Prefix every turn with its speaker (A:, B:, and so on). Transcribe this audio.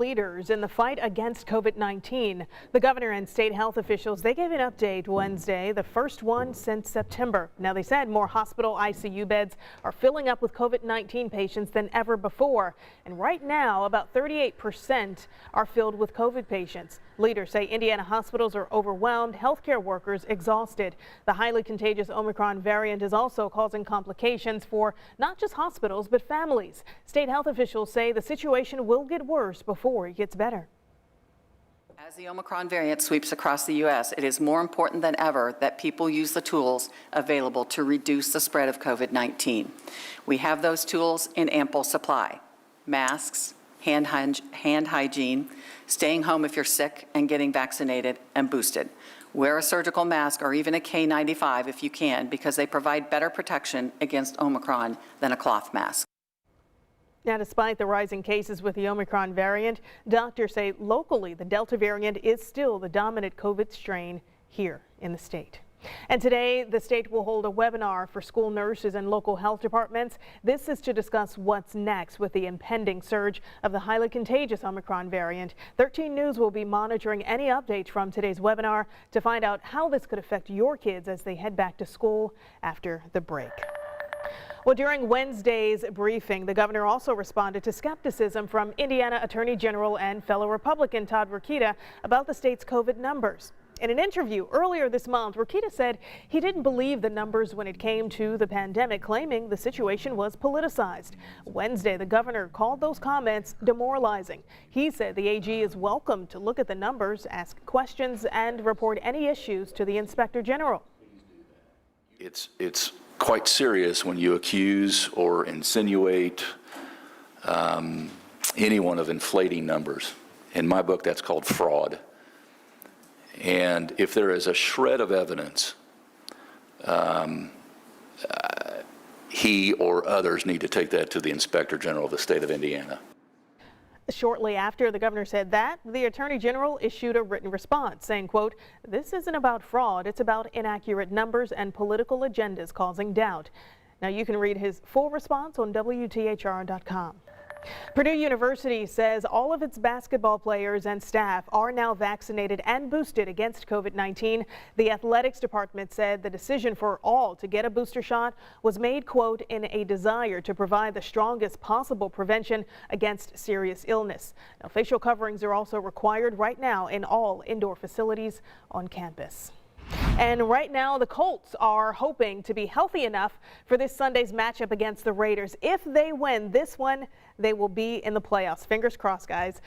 A: Leaders in the fight against COVID-19. The governor and state health officials, they gave an update Wednesday, the first one since September. Now, they said more hospital ICU beds are filling up with COVID-19 patients than ever before. And right now, about 38% are filled with COVID patients. Leaders say Indiana hospitals are overwhelmed, healthcare workers exhausted. The highly contagious Omicron variant is also causing complications for not just hospitals, but families. State health officials say the situation will get worse before it gets better.
B: As the Omicron variant sweeps across the U.S., it is more important than ever that people use the tools available to reduce the spread of COVID-19. We have those tools in ample supply: masks, hand hygiene, staying home if you're sick and getting vaccinated and boosted. Wear a surgical mask or even a K95 if you can, because they provide better protection against Omicron than a cloth mask.
A: Now, despite the rising cases with the Omicron variant, doctors say locally the Delta variant is still the dominant COVID strain here in the state. And today, the state will hold a webinar for school nurses and local health departments. This is to discuss what's next with the impending surge of the highly contagious Omicron variant. 13 News will be monitoring any updates from today's webinar to find out how this could affect your kids as they head back to school after the break. Well, during Wednesday's briefing, the governor also responded to skepticism from Indiana Attorney General and fellow Republican Todd Rokita about the state's COVID numbers. In an interview earlier this month, Rokita said he didn't believe the numbers when it came to the pandemic, claiming the situation was politicized. Wednesday, the governor called those comments demoralizing. He said the AG is welcome to look at the numbers, ask questions, and report any issues to the Inspector General.
C: It's quite serious when you accuse or insinuate anyone of inflating numbers. In my book, that's called fraud. And if there is a shred of evidence, he or others need to take that to the Inspector General of the state of Indiana.
A: Shortly after the governor said that, the Attorney General issued a written response saying, quote, "This isn't about fraud, it's about inaccurate numbers and political agendas causing doubt." Now, you can read his full response on WTHR.com. Purdue University says all of its basketball players and staff are now vaccinated and boosted against COVID-19. The athletics department said the decision for all to get a booster shot was made, quote, in a desire to provide the strongest possible prevention against serious illness. Now, facial coverings are also required right now in all indoor facilities on campus. And right now, the Colts are hoping to be healthy enough for this Sunday's matchup against the Raiders. If they win this one, they will be in the playoffs. Fingers crossed, guys.